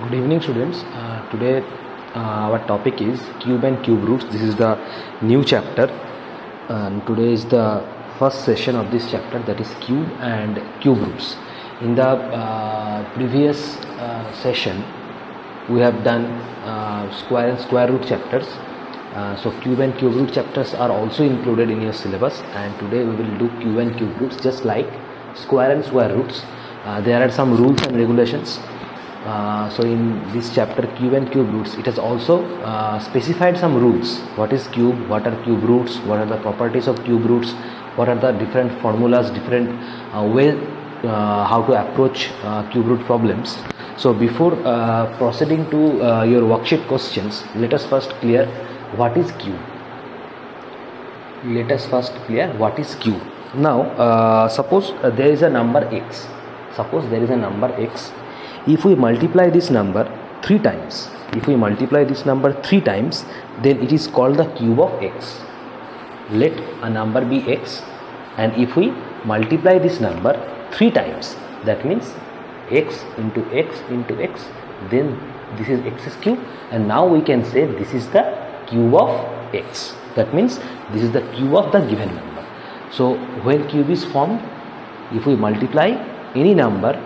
Good evening, students. Today our topic is cube and cube roots. This is the new chapter, and today is the first session of this chapter, that is cube and cube roots. In the previous session we have done square and square root chapters. So cube and cube root chapters are also included in your syllabus, and today we will do cube and cube roots just like square and square roots. There are some rules and regulations. So in this chapter cube and cube roots, it has also specified some rules. What is cube, what are cube roots, what are the properties of cube roots, what are the different formulas, different ways how to approach cube root problems. So before proceeding to your worksheet questions, let us first clear what is cube. Now suppose there is a number x. If we multiply this number 3 times, then it is called the cube of x. Let a number be x, and if we multiply this number 3 times, that means x into x into x, then this is x cube, and now we can say this is the cube of x. That means this is the cube of the given number. So when cube is formed, if we multiply any number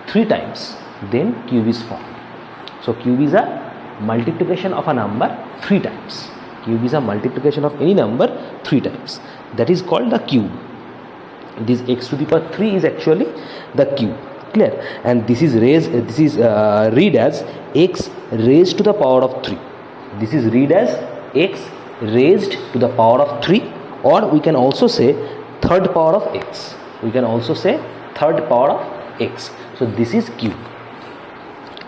3 times, then cube is formed. So cube is a multiplication of a number 3 times. Cube is a multiplication of any number 3 times. That is called the cube. This x to the power 3 is actually the cube. Clear? And this is read as x raised to the power of 3. This is read as x raised to the power of 3, or we can also say third power of x. So this is cube.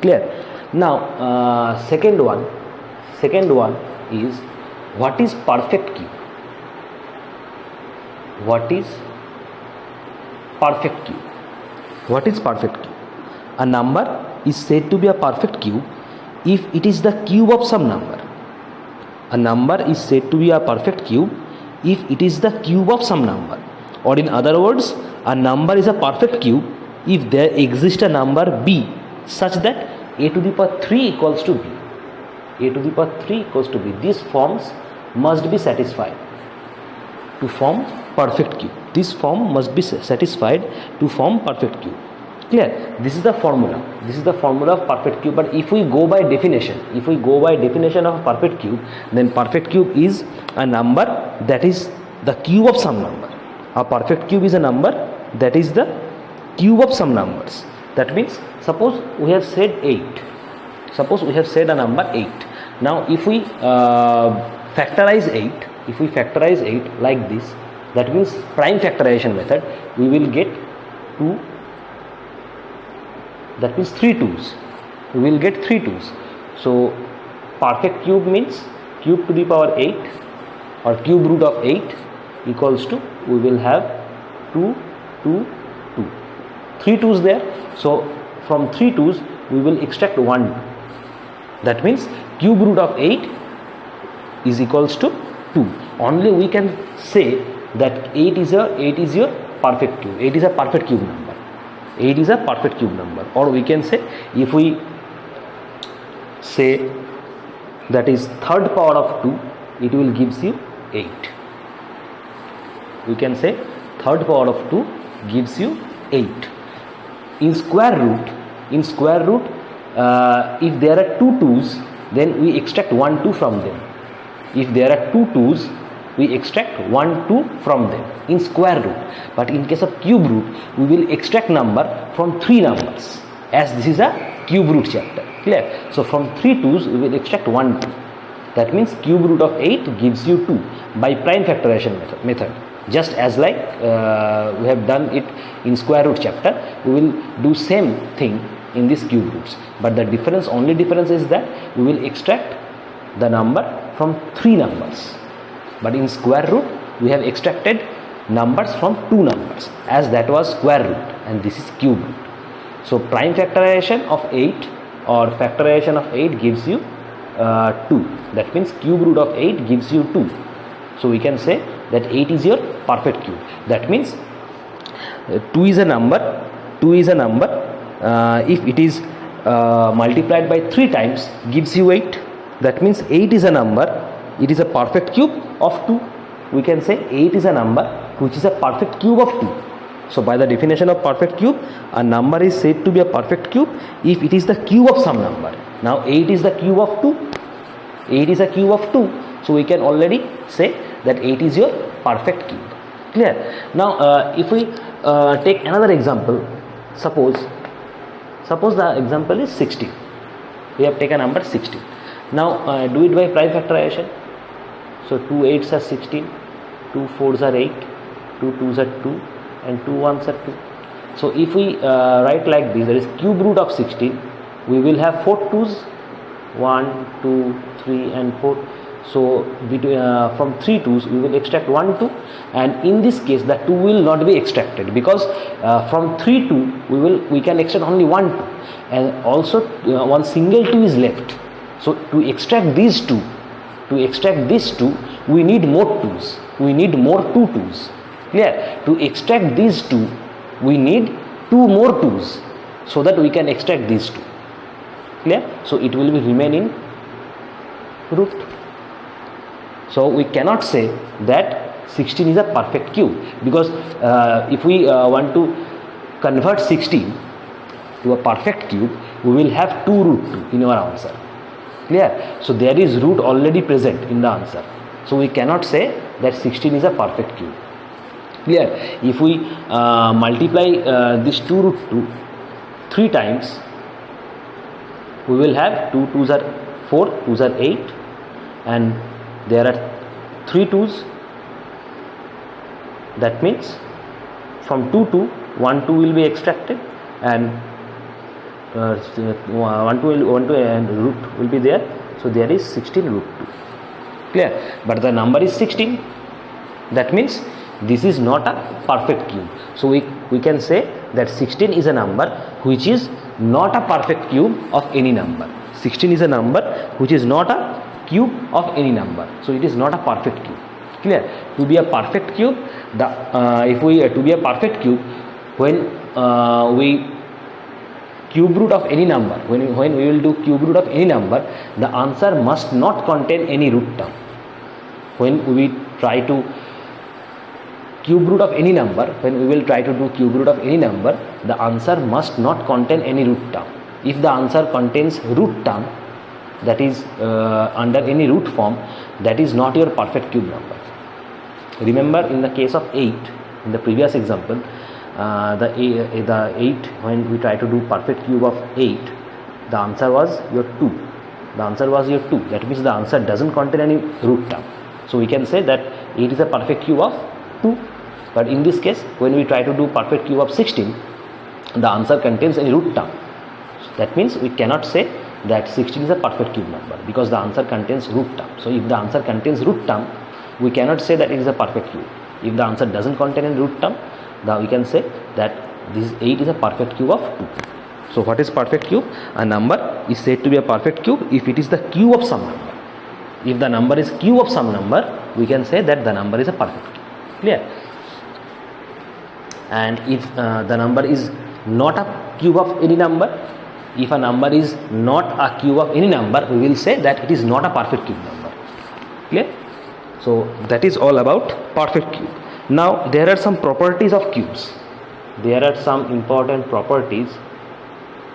Clear? Now second one is, what is perfect cube? What is perfect cube? A number is said to be a perfect cube if it is the cube of some number. A number is said to be a perfect cube if it is the cube of some number, or in other words, a number is a perfect cube if there exists a number b such that a to the power 3 equals to b. These forms must be satisfied to form perfect cube. This form must be satisfied to form perfect cube. Clear? This is the formula of perfect cube. But if we go by definition of perfect cube, then perfect cube is a number that is the cube of some number. A perfect cube is a number that is the cube of some numbers. That means, suppose we have said a number 8. Now if we factorize 8 like this, that means prime factorization method, we will get 2, that means 3 2's. We will get 3 2's. So perfect cube means cube to the power 8 or cube root of 8 equals to, we will have 2 2 2. 3 2's there. So from 3 2's we will extract 1 2. That means cube root of 8 is equals to 2. Only we can say that 8 is your perfect cube. 8 is a perfect cube number. Or we can say, if we say that is third power of 2, it will gives you 8. We can say third power of 2 gives you 8. In square root, if there are 2 2's, then we extract 1 2 from them. If there are 2 2's, we extract 1 2 from them in square root. But in case of cube root, we will extract number from 3 numbers, as this is a cube root chapter. Clear? So from 3 2's we will extract 1 2. That means cube root of 8 gives you 2 by prime factorization method. Just as like we have done it in square root chapter, we will do same thing in this cube roots. But the only difference is that we will extract the number from 3 numbers. But in square root, we have extracted numbers from 2 numbers, as that was square root, and this is cube root. So prime factorization of 8 or factorization of 8 gives you 2. That means cube root of 8 gives you 2. So we can say that 8 is your perfect cube. That means 2 is a number if it is multiplied by 3 times gives you 8. That means 8 is a number, it is a perfect cube of 2. We can say 8 is a number which is a perfect cube of 2. So by the definition of perfect cube, a number is said to be a perfect cube if it is the cube of some number. Now 8 is the cube of 2. 8 is a cube of 2. So we can already say that 8 is your perfect cube. Clear? Now if we take another example, suppose the example is 16. We have taken number 16. Now do it by prime factorization. So 2 8s are 16, 2 4s are 8, 2 2s are 2, and 2 1s are 2. So if we write like this, there is cube root of 16, we will have 4 2s, 1 2 3 and 4. So from 3 2s we will extract 1 2, and in this case the 2 will not be extracted, because from 3 2 we can extract only 1 2, and also one single 2 is left. So to extract these two, we need more 2s, we need more 2 2s. Clear? To extract these 2 we need 2 more 2s, so that we can extract these 2. Clear? So it will be remain in root. So we cannot say that 16 is a perfect cube, because if we want to convert 16 to a perfect cube, we will have 2 root 2 in our answer. Clear? So there is root already present in the answer. So we cannot say that 16 is a perfect cube. Clear? If we multiply this 2 root 2 3 times, we will have 2 2s are 4, 2s are 8, and there are 3 2s. That means from 2 2, 1 2 will be extracted, and 1 2 and root will be there. So there is 16 root 2. Clear? But the number is 16. That means this is not a perfect cube. So we can say that 16 is a number which is not a perfect cube of any number. 16 is a number which is not a cube of any number. So it is not a perfect cube. Clear? To be a perfect cube, to be a perfect cube, when we cube root of any number, when we will do cube root of any number, the answer must not contain any root term. When we try to cube root of any number, when we will try to do cube root of any number, the answer must not contain any root term. If the answer contains root term, that is under any root form, that is not your perfect cube number. Remember, in the case of 8, in the previous example, the 8, when we try to do perfect cube of 8, the answer was your 2. The answer was your 2. That means the answer doesn't contain any root term. So we can say that 8 is a perfect cube of 2. But in this case, when we try to do perfect cube of 16, the answer contains any root term. That means we cannot say that 16 is a perfect cube number, because the answer contains root term. So if the answer contains root term, we cannot say that it is a perfect cube. If the answer doesn't contain any root term, then we can say that this 8 is a perfect cube of 2. So what is perfect cube? A number is said to be a perfect cube if it is the cube of some number. If the number is cube of some number, we can say that the number is a perfect cube. Clear? And if the number is not a cube of any number, if a number is not a cube of any number, we will say that it is not a perfect cube number. Clear? So that is all about perfect cube. Now there are some properties of cubes. There are some important properties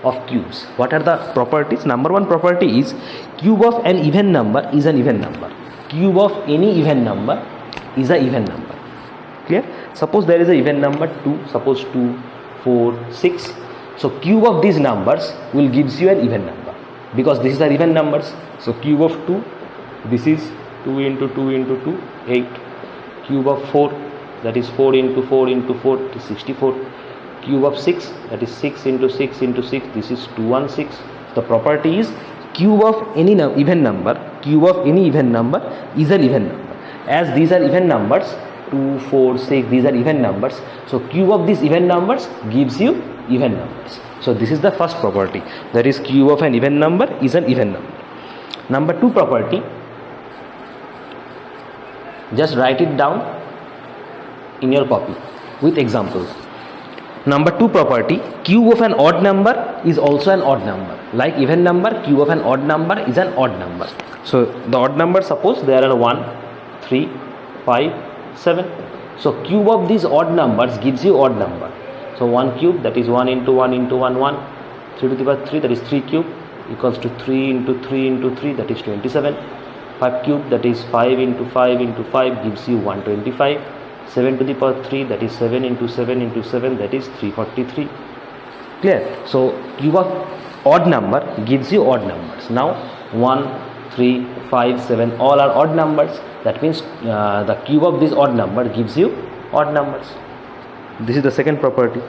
of cubes. What are the properties? Number one property is cube of an even number is an even number. Cube of any even number is an even number. Clear? Suppose there is a even number 2, suppose 2, 4, 6. So cube of these numbers will gives you an even number, because these are even numbers. So cube of 2, this is 2 into 2 into 2, 8. Cube of 4, that is 4 into 4 into 4, it is 64. Cube of 6, that is 6 into 6 into 6, this is 216. The property is cube of any even number, cube of any even number is an even number. As these are even numbers, 2, 4, 6, these are even numbers. So cube of these even numbers gives you even numbers. So this is the first property, that is cube of an even number is an even number. Number 2 property, just write it down in your copy with examples. Number 2 property, cube of an odd number is also an odd number. Like even number, cube of an odd number is an odd number. So the odd number, suppose there are 1, 3, 5, 7. So cube of these odd numbers gives you odd number. So 1 cube, that is 1 into 1 into 1, 1. 3 to the power 3, that is 3 cube, equals to 3 into 3 into 3, that is 27. 5 cube, that is 5 into 5 into 5, gives you 125. 7 to the power 3, that is 7 into 7 into 7, that is 343. Clear? So cube of odd number gives you odd numbers. Now 1, 3, 5, 7 all are odd numbers. That means the cube of this odd number gives you odd numbers. This is the second property.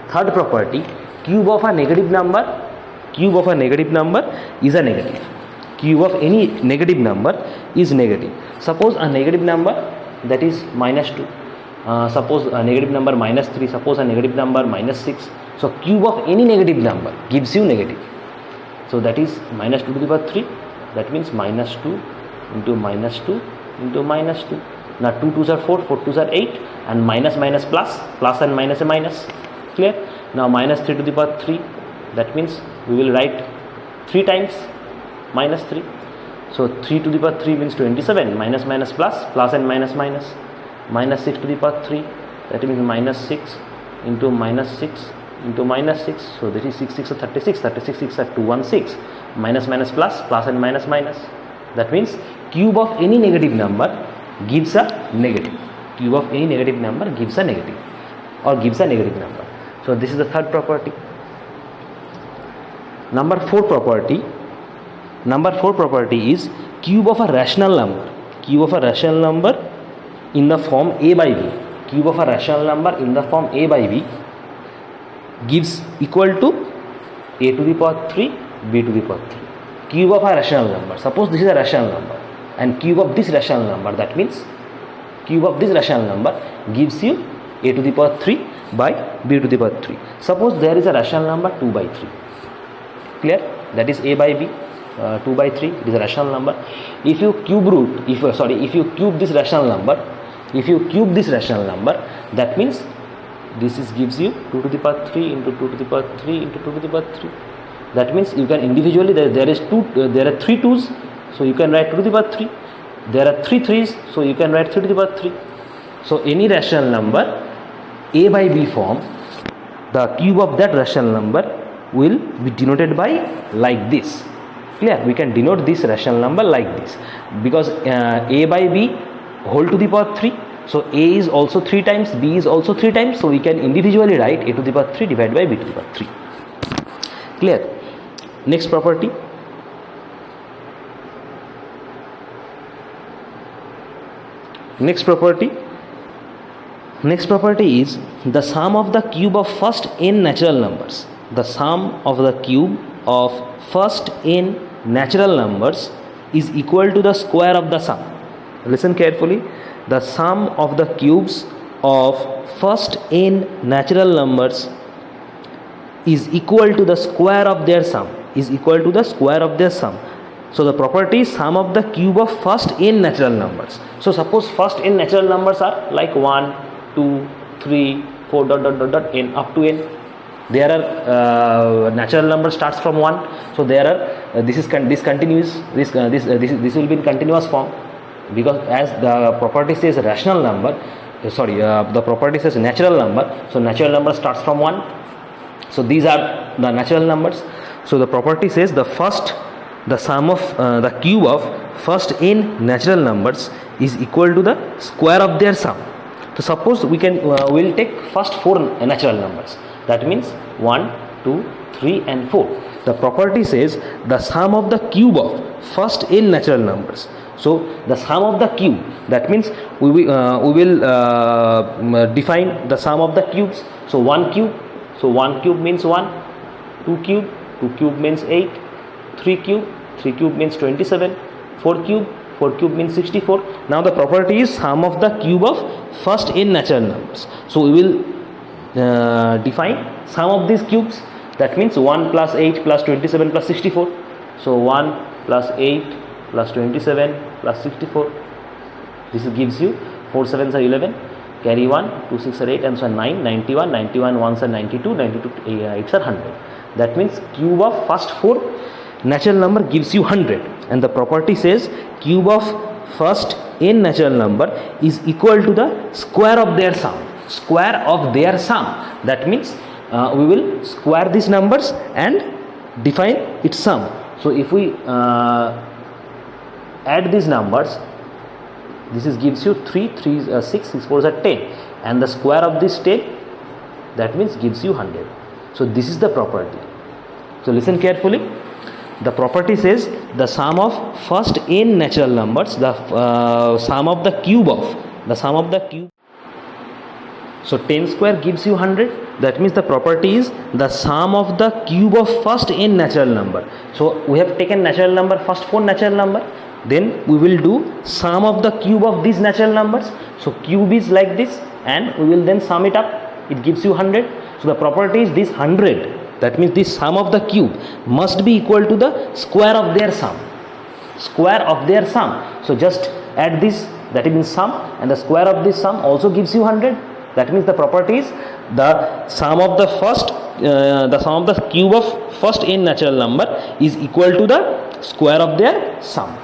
Third property, cube of a negative number. Cube of a negative number is a negative. Cube of any negative number is negative. Suppose a negative number, that is minus 2. Suppose a negative number minus 3. Suppose a negative number minus 6. So cube of any negative number gives you negative. So that is minus 2 to the power 3. That means minus 2 into minus 2 into minus 2. Now 2 2s are 4, 4 2s are 8, and minus minus plus, plus and minus a minus. Clear? Now minus 3 to the power 3. That means we will write 3 times minus 3. So 3 to the power 3 means 27. Minus minus plus, plus and minus minus. Minus 6 to the power 3. That means minus 6 into minus 6 into minus 6. So this is 6 6 are 36. 36 6 are 216. Minus minus plus, plus and minus minus. That means cube of any negative number gives a negative. Cube of any negative number gives a negative, or gives a negative number. So this is the third property. Number 4 property. Number 4 property is cube of a rational number. Cube of a rational number in the form a by b. Cube of a rational number in the form a by b gives equal to a to the power 3, b to the power 3. Cube of a rational number. Suppose this is a rational number, and cube of this rational number, that means cube of this rational number gives you a to the power 3 by b to the power 3. Suppose there is a rational number 2 by 3. Clear? That is a by b. 2 by 3, it is a rational number. If you cube root, if you cube this rational number, that means this is gives you 2 to the power 3 into 2 to the power 3 into 2 to the power 3. That means you can individually, there are 3 2's, so you can write 2 to the power 3. There are 3 3's, so you can write 3 to the power 3. So any rational number a by b form, the cube of that rational number will be denoted by like this. Clear? We can denote this rational number like this, because a by b whole to the power 3. So a is also 3 times, b is also 3 times. So we can individually write a to the power 3 divided by b to the power 3. Clear? Next property. Next property is the sum of the cube of first n natural numbers. The sum of the cube of first n natural numbers is equal to the square of the sum. Listen carefully. The sum of the cubes of first n natural numbers is equal to the square of their sum. So the property is sum of the cube of first n natural numbers. So suppose first n natural numbers are like 1, 2, 3, 4 dot dot dot dot n up to n. There are natural number starts from 1. So there are this continues. This will be in continuous form, because as the property says rational number, the property says natural number. So natural number starts from 1. So these are the natural numbers. So the property says the sum of the cube of first n natural numbers is equal to the square of their sum. So suppose we'll take first 4 natural numbers. That means 1, 2, 3 and 4. The property says the sum of the cube of first n natural numbers. So the sum of the cube, that means we will define the sum of the cubes. So 1 cube. So 1 cube means 1. 2 cube. 2 cube means 8. 3 cube. 3 cube means 27. 4 cube. 4 cube means 64. Now the property is sum of the cube of first n natural numbers. So we will define sum of these cubes. That means 1 plus 8 plus 27 plus 64. So 1 plus 8 plus 27 plus 64. This gives you 4 7s are 11. Carry 1, 2 6 are 8, and so 9, 91, 91 1s are 92, 92 8s are 100. that means cube of first 4 natural number gives you 100, and the property says cube of first n natural number is equal to the square of their sum. Square of their sum, that means we will square these numbers and define its sum. So if we add these numbers, this is gives you 3, 6, 6 4 are 10, and the square of this 10, that means gives you 100. So this is the property. So listen carefully. The property says the sum of first n natural numbers, the sum of the cube of so 10 square gives you 100. That means the property is the sum of the cube of first n natural number. So we have taken natural number, first 4 natural number, then we will do sum of the cube of these natural numbers. So cube is like this, and we will then sum it up, it gives you 100. So the property is this 100, that means this sum of the cube must be equal to the square of their sum. Square of their sum. So just add this, that means sum, and the square of this sum also gives you 100. That means the property is the sum of the cube of first n natural number is equal to the square of their sum.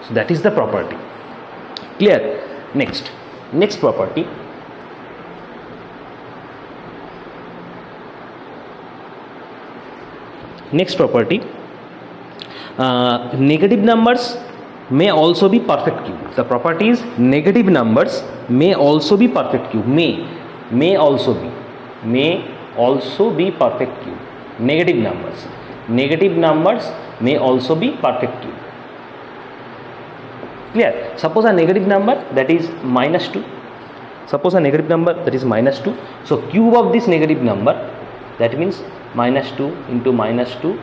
So that is the property. Clear? Next property. Next property, negative numbers may also be perfect cube. The property is negative numbers may also be perfect cube. May also be perfect cube. Negative numbers may also be perfect cube. Clear? Suppose a negative number that is -2. So cube of this negative number, that means -2 into -2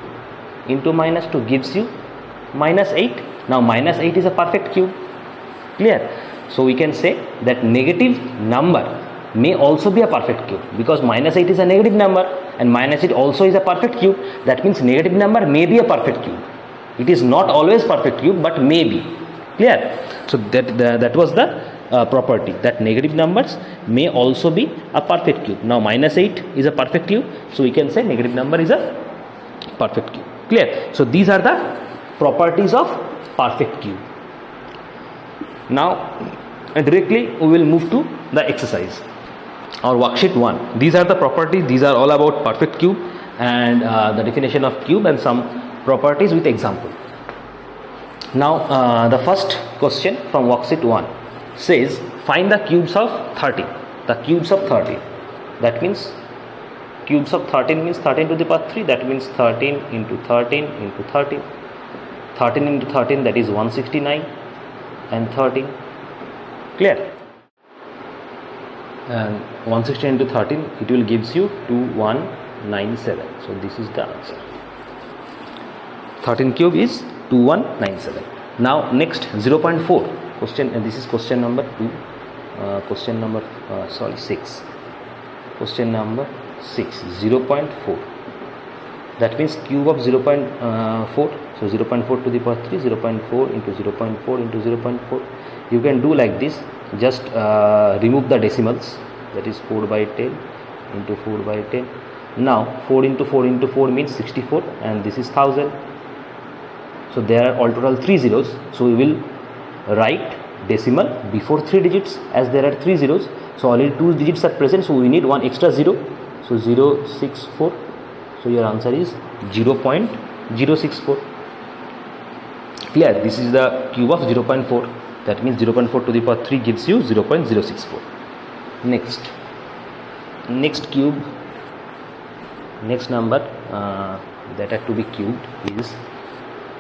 into -2 gives you -8. Now -8 is a perfect cube. Clear? So we can say that negative number may also be a perfect cube, because -8 is a negative number and -8 also is a perfect cube. That means negative number may be a perfect cube. It is not always perfect cube, but may be. Clear? So that was the property, that negative numbers may also be a perfect cube. Now -8 is a perfect cube, so we can say negative number is a perfect cube. Clear? So these are the properties of perfect cube. Now directly we will move to the exercise or worksheet 1. These are the properties, these are all about perfect cube and the definition of cube and some properties with example. Now the first question from worksheet 1 says find the cubes of 13. The cubes of 13, that means cubes of 13 means 13 to the power 3, that means 13 into 13 into 13. 13 into 13, that is 169 and 13. Clear? And 160 into 13, it will gives you 2197. So this is the answer. 13 cube is 2197. Now next 0.4 question, and this is question number 2. Question number 6. Question number 6, 0.4. That means cube of 0.4. So 0.4 to the power 3, 0.4 into 0.4 into 0.4. You can do like this. Just remove the decimals, that is 4 by 10 into 4 by 10. Now 4 into 4 into 4 means 64, and this is 1000. So there are all total 3 zeros. So we will write decimal before 3 digits, as there are 3 zeros. So only 2 digits are present, so we need one extra 0. So 064. So your answer is 0.064. Clear? This is the cube of 0.4. That means 0.4 to the power 3 gives you 0.064. Next cube, next number that are to be cubed is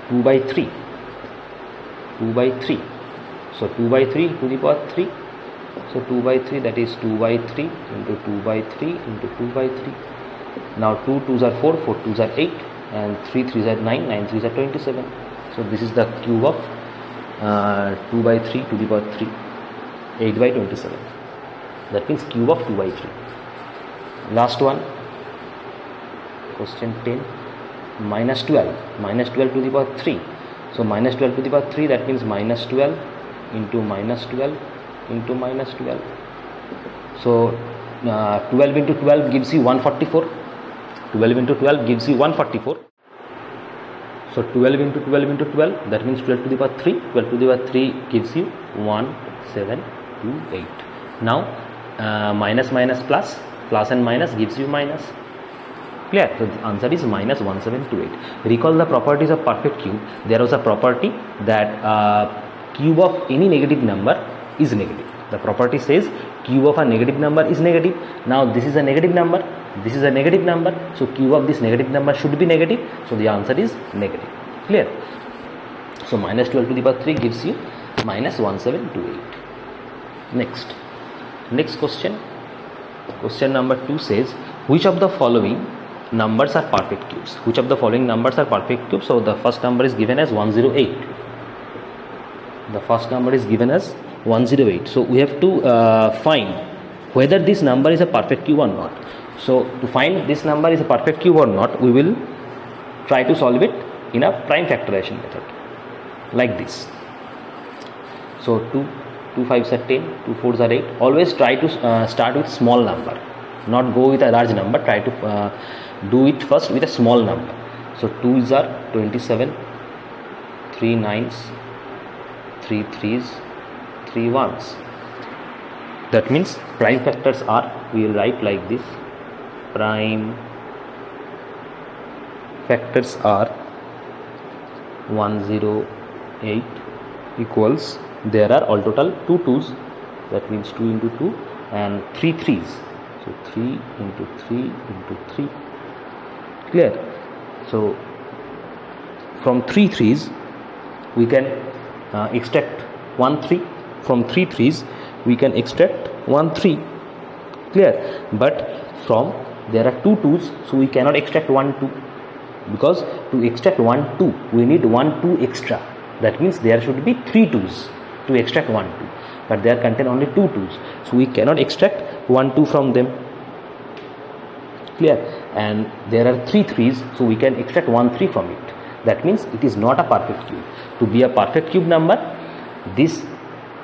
2 by 3. 2 by 3. So 2 by 3 to the power 3. So 2 by 3, that is 2 by 3 into 2 by 3 into 2 by 3. Now 2 2s are 4, 4 2s are 8, and 3 3s are 9, 9 3s are 27. So this is the cube of 2 by 3 to the power 3, 8 by 27. That means cube of 2 by 3. Last one, question 10, minus 12. Minus 12 to the power 3. So minus 12 to the power 3, that means minus 12 into minus 12 into minus 12. So 12 into 12 gives you 144. 12 into 12 gives you 144. So 12 into 12 into 12, that means 12 to the power 3. 12 to the power 3 gives you 1728. Now minus minus plus, plus and minus gives you minus. Clear? So the answer is minus 1728. Recall the properties of perfect cube. There was a property that cube of any negative number is negative. The property says cube of a negative number is negative. Now this is a negative number, this is a negative number, so cube of this negative number should be negative, so the answer is negative. Clear? So minus 12 to the power 3 gives you minus 1728. Next question. Question number 2 says, which of the following numbers are perfect cubes? Which of the following numbers are perfect cubes? So the first number is given as 108. The first number is given as 108. So we have to find whether this number is a perfect cube or not. So to find this number is a perfect cube or not, we will try to solve it in a prime factorization method like this. So 2 5s are 10, 2 4s are 8. Always try to start with small number, not go with a large number. Try to do it first with a small number. So 2s are 27, 3 9s, 3 3s, 3 1s. That means prime factors are, we will write like this, prime factors are 108 equals, there are all total 2 2s, that means 2 into 2 and 3 3s. So 3 into 3 into 3. Clear? So from 3 3s we can extract 1 3. From 3 3s we can extract 1 3. Clear? But from there are 2 2s, so we cannot extract 1 2, because to extract 1 2 we need 1 2 extra. That means there should be 3 2s to extract 1 2, but there contain only 2 2s, so we cannot extract 1 2 from them. Clear? And there are 3 3s, so we can extract 1 3 from it. That means it is not a perfect cube. To be a perfect cube number, this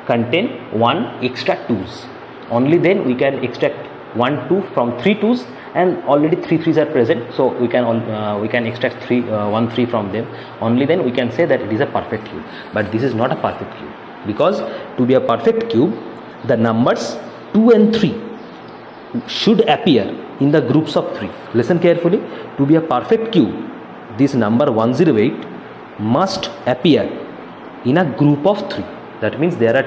contain 1 extra 2s. Only then we can extract 1 2 from 3 2s, and already 3 3s are present, so we can extract 1 3 from them. Only then we can say that it is a perfect cube. But this is not a perfect cube, because to be a perfect cube, the numbers 2 and 3 should appear in the groups of 3. Listen carefully. To be a perfect cube, this number 108 must appear in a group of 3. That means there are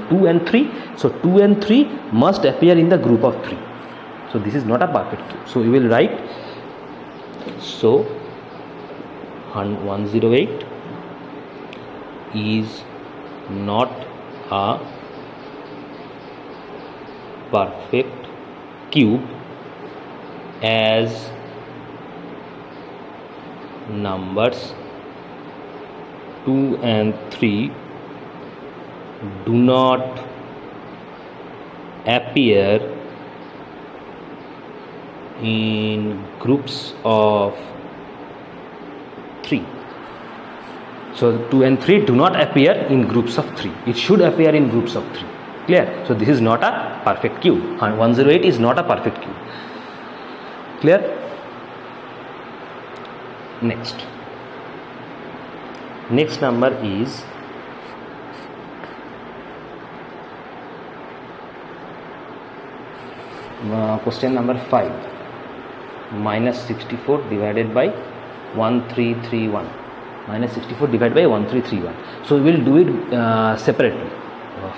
2 and 3. So 2 and 3 must appear in the group of 3. So this is not a perfect cube. So we will write, so 108 is not a perfect cube as numbers 2 and 3 do not appear in groups of 3. So 2 and 3 do not appear in groups of 3. It should appear in groups of 3. Clear? So this is not a perfect cube. 108 is not a perfect cube. Clear? Next number is question number 5. Minus 64 divided by 1331. Minus 64 divided by 1331. So we will do it separately.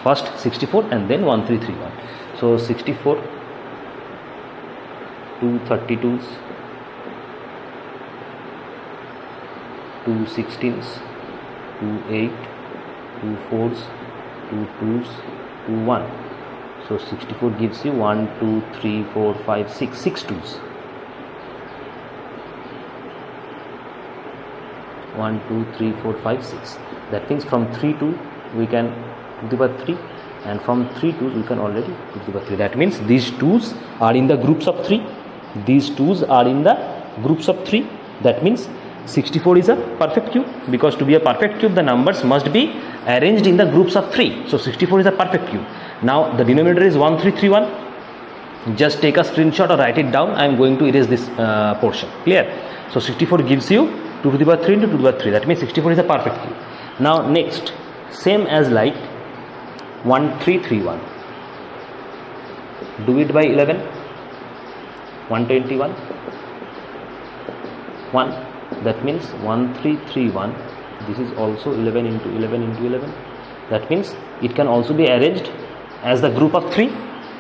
First 64 and then 1331. So 64, 2 32s, 2 16s, 2 8, 2 4s, 2 2s, 2 1. So 64 gives you 1 2 3 4 5 6 6 2s. 1 2 3 4 5 6. That means from 3 to we can to the power 3, and from 3 to we can already to the power 3. That means these 2s are in the groups of 3. These 2s are in the groups of 3. That means 64 is a perfect cube, because to be a perfect cube the numbers must be arranged in the groups of 3. So 64 is a perfect cube. Now the denominator is 1331. Just take a screenshot or write it down. I am going to erase this portion. Clear? So 64 gives you 2 to the power 3 into 2 to the power 3. That means 64 is a perfect cube. Now next, same as like 1331. Do it by 11. 121. 1. That means 1331. This is also 11 into 11 into 11. That means it can also be arranged as the group of 3.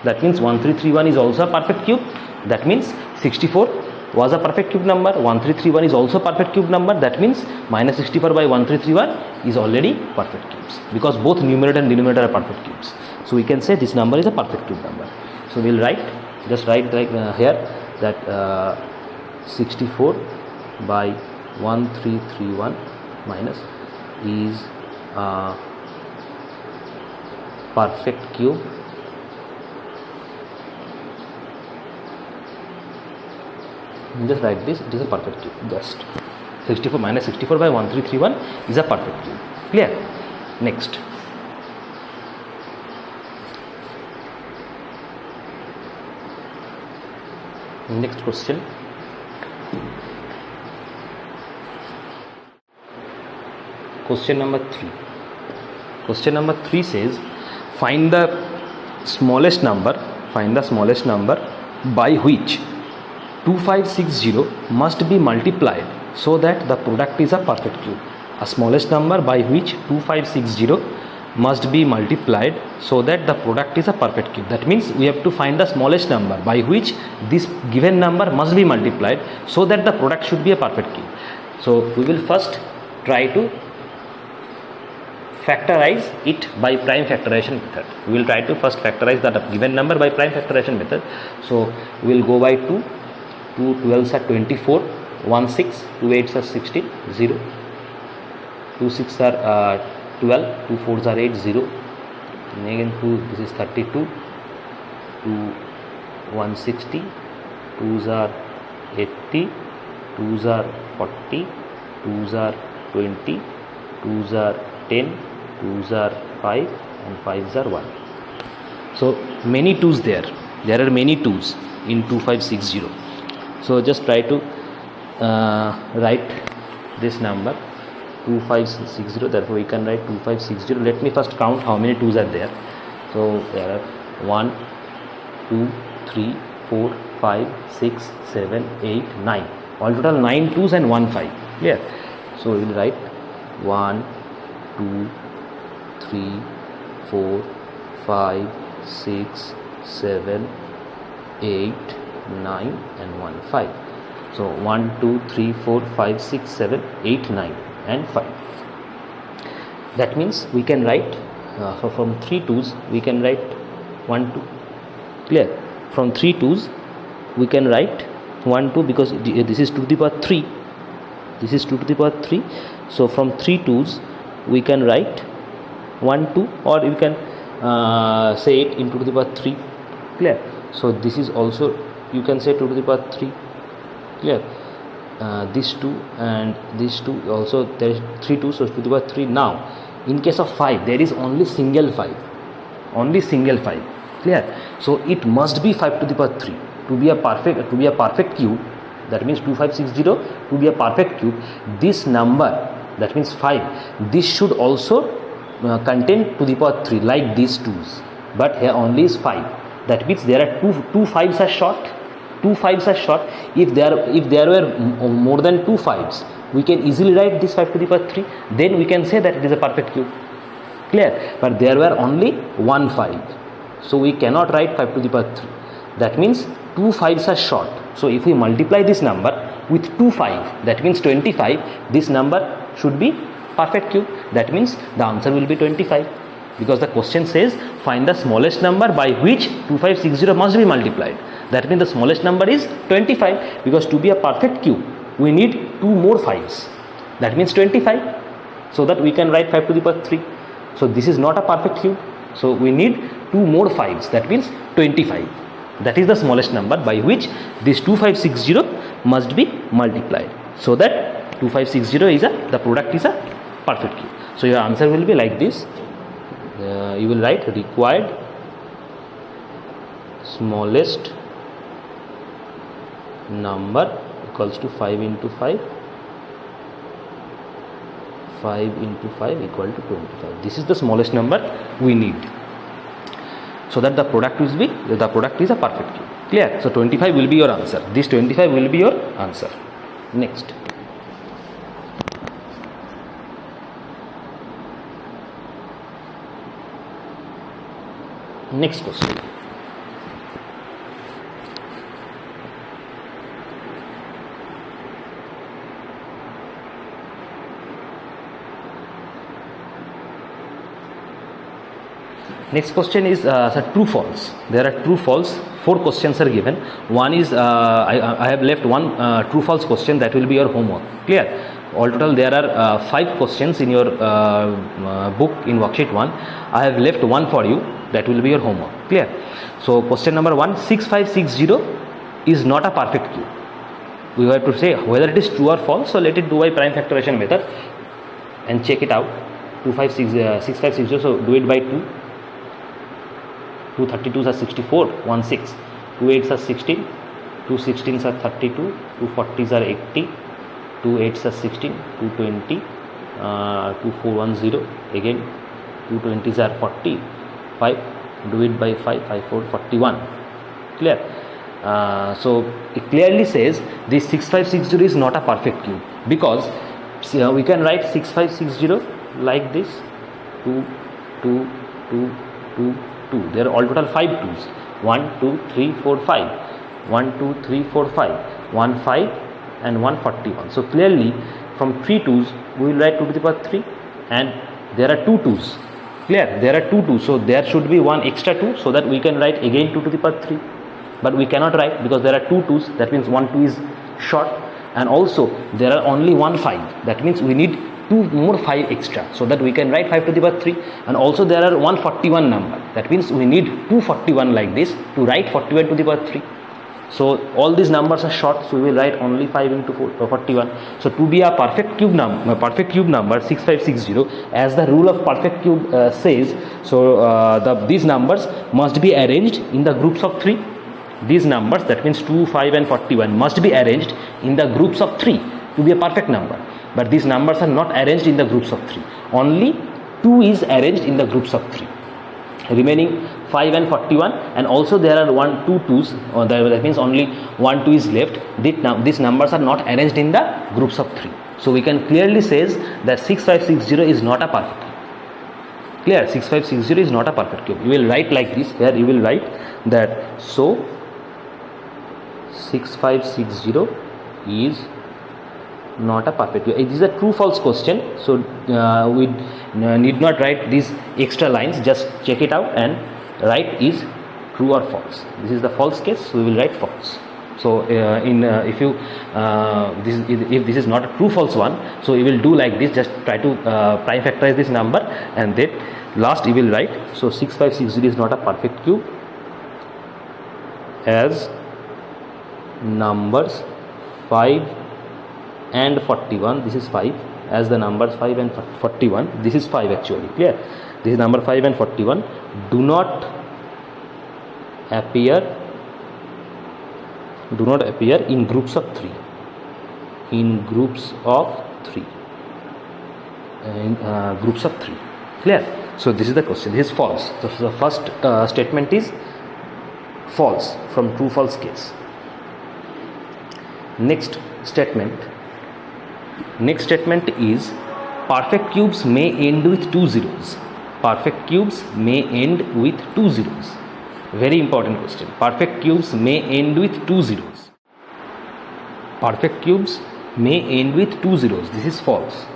That means 1331 is also a perfect cube. That means 64 was a perfect cube number. 1331 is also a perfect cube number. That means minus 64 by 1331 is already perfect cubes, because both numerator and denominator are perfect cubes. So we can say this number is a perfect cube number. So we will write, just write like here that 64 by 1331 minus is a perfect cube. Just write this, it is a perfect cube. Just 64 minus 64 by 1331 is a perfect cube. Clear? Next. Next question. Question number 3. Question number 3 says, find the smallest number by which 2560 must be multiplied so that the product is a perfect cube. A smallest number by which 2560 must be multiplied so that the product is a perfect cube. That means we have to find the smallest number by which this given number must be multiplied so that the product should be a perfect cube. So we will first try to factorize it by prime factorization method. We will try to first factorize that given number by prime factorization method. So we will go by 2 12s are 24, 1 6, 2 8s are 16, 0, 2 6 are 12, 2 4s are 8, 0, and again 2, this is 32, 2 160, 2s are 80, 2s are 40, 2s are 20, 2s are 10, 2s are 5, and 5s are 1. So many 2s there are many 2s in 2560. So just try to write this number 2560. Therefore we can write 2560. Let me first count how many 2s are there. So there are 1 2 3 4 5 6 7 8 9. All total 9 2s and 1 5. Clear? So we will write 1 2 3 4 5 6 7 8 9 and 1 5. So 1 2 3 4 5 6 7 8 9 and 5. That means we can write from 3 2s we can write 1 2. Clear? From 3 2s we can write 1 2 because this is 2 to the power 3. This is 2 to the power 3. So from 3 2s we can write 1 2, or you can say it in 2 to the power 3. Clear? So this is also, you can say 2 to the power 3. Clear? This 2 and this 2 also, there is 3 2, so 2 to the power 3. Now in case of 5 there is only single 5. Clear? So it must be 5 to the power 3 to be a perfect cube. That means 2560 to be a perfect cube, this number, that means 5, this should also contain to the power 3 like these 2s, but here only is 5. That means there are two 5s are short. If there were more than 2 5s, we can easily write this 5 to the power 3. Then we can say that it is a perfect cube. Clear? But there were only 1 5, so we cannot write 5 to the power 3. That means 2 5s are short. So if we multiply this number with 2 5, that means 25. This number should be perfect cube. That means the answer will be 25, because the question says find the smallest number by which 2560 must be multiplied. That means the smallest number is 25, because to be a perfect cube we need 2 more 5s. That means 25, so that we can write 5 to the power 3. So this is not a perfect cube, so we need 2 more 5s. That means 25. That is the smallest number by which this 2560 must be multiplied, so that 2560 is the product is a perfect cube. So your answer will be like this. You will write required smallest number equals to 5 into 5. 5 into 5 equal to 25. This is the smallest number we need, so that the product is a perfect cube. Clear? So 25 will be your answer. This 25 will be your answer. Next. Next question. Next question is true false. There are true false. 4 questions are given. One is I have left one true false question, that will be your homework. Clear? All total there are 5 questions in your book in worksheet 1. I have left one for you, that will be your homework. Clear? So question number 1, 6560 is not a perfect cube. We have to say whether it is true or false. So let it do by prime factorization method and check it out. 6560, so do it by 2. 2 32s are 64, 1 6. 2 8s are 16, 2 16s are 32, 2 40s are 80, 2 8s are 16, 2 20, 2 4 1 0, again 2 20s are 40, 5, do it by 5, 5 4 41. Clear? So it clearly says this 6560 is not a perfect cube, because we can write 6560 like this, 2 2 2 2 2. There are all total 5 2s. 1 2 3 4 5, 1 2 3 4 5, 1 5 and 1 41. So clearly from 3 2s we will write 2 to the power 3, and there are 2 2s. Clear? There are 2 2s, so there should be one extra 2, so that we can write again 2 to the power 3. But we cannot write because there are 2 2s, that means 1 2 is short, and also there are only 1 5, that means we need 2 more 5 extra, so that we can write 5 to the power 3. And also there are 141 number, that means we need 241 like this to write 41 to the power 3. So all these numbers are short, so we will write only 5 into 41. So to be a perfect cube number 6560, as the rule of perfect cube says, so these numbers must be arranged in the groups of 3. These numbers, that means 2, 5 and 41, must be arranged in the groups of 3 to be a perfect number. But these numbers are not arranged in the groups of 3. Only 2 is arranged in the groups of 3. Remaining 5 and 41, and also there are 1 2 2s, that means only 1 2 is left. These numbers are not arranged in the groups of 3. So we can clearly say that 6560 is not a perfect cube. Clear? 6560 is not a perfect cube. You will write like this. Here you will write that, so 6560 is not a perfect cube. It is a true false question, so we need not write these extra lines. Just check it out and write is true or false. This is the false case, so we will write false. So if this is not a true false one, so you will do like this. Just try to prime factorize this number, and then last you will write, so 6560 is not a perfect cube as numbers 5 and 41, this is 5, as the numbers 5 and 41, this is 5 actually. Clear? This is number 5 and 41 do not appear in groups of 3. In groups of 3. Groups of 3. Clear? So this is the question. This is false. So the first statement is false from true false case. Next statement is perfect cubes may end with 2 zeros. Perfect cubes may end with 2 zeros. Very important question. Perfect cubes may end with 2 zeros. Perfect cubes may end with 2 zeros. This is false.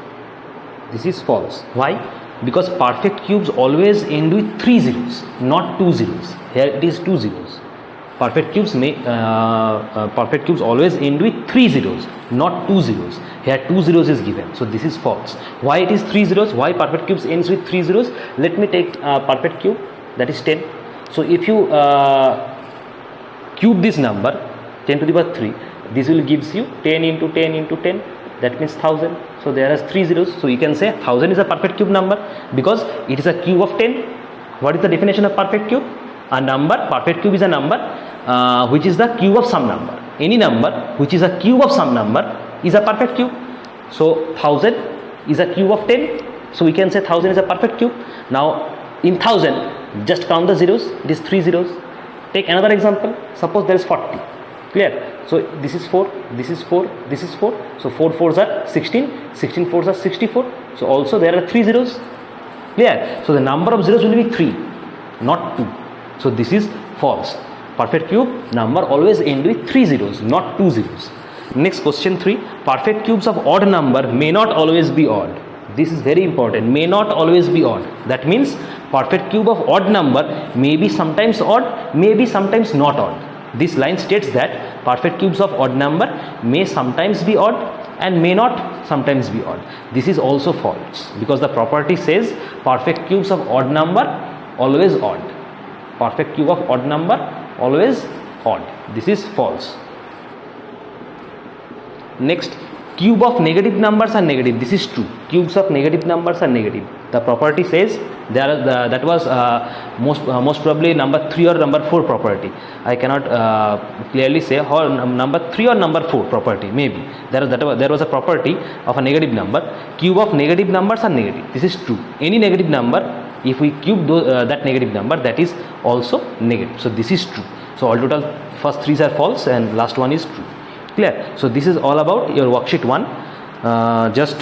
This is false. Why? Because perfect cubes always end with 3 zeros, not 2 zeros. Here it is 2 zeros. Perfect cubes always end with 3 zeros, not 2 zeros. Here 2 zeros is given, so this is false. Why it is 3 zeros? Why perfect cubes ends with 3 zeros? Let me take perfect cube, that is 10. So if you cube this number 10 to the power 3, this will gives you 10 into 10 into 10, that means 1000. So there is 3 zeros, so you can say 1000 is a perfect cube number because it is a cube of 10. What is the definition of perfect cube? a number, perfect cube is a number which is the cube of some number. Any number which is a cube of some number is a perfect cube. So 1000 is a cube of 10, so we can say 1000 is a perfect cube. Now in 1000, just count the zeros, it is 3 zeros. Take another example, suppose there is 40. Clear? So this is 4, this is 4, this is 4. So 4 4s are 16, 16 4s are 64. So also there are 3 zeros. Clear? So the number of zeros will be 3, not 2. So this is false. Perfect cube number always end with 3 zeros, not 2 zeros. Next, question 3. Perfect cubes of odd number may not always be odd. This is very important. May not always be odd. That means perfect cube of odd number may be sometimes odd, may be sometimes not odd. This line states that perfect cubes of odd number may sometimes be odd and may not sometimes be odd. This is also false because the property says perfect cubes of odd number always odd. Perfect cube of odd number always odd. This is false. Next, cube of negative numbers are negative. This is true. Cubes of negative numbers are negative. The property says that was most probably number 3 or number 4 property. I cannot clearly say how number 3 or number 4 property. Maybe there was a property of a negative number. Cube of negative numbers are negative. This is true. Any negative number, if we cube that negative number, that is also negative. So this is true. So all total first 3s are false and last one is true. Clear? So this is all about your worksheet 1. Just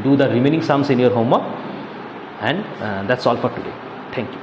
do the remaining sums in your homework, and that's all for today. Thank you.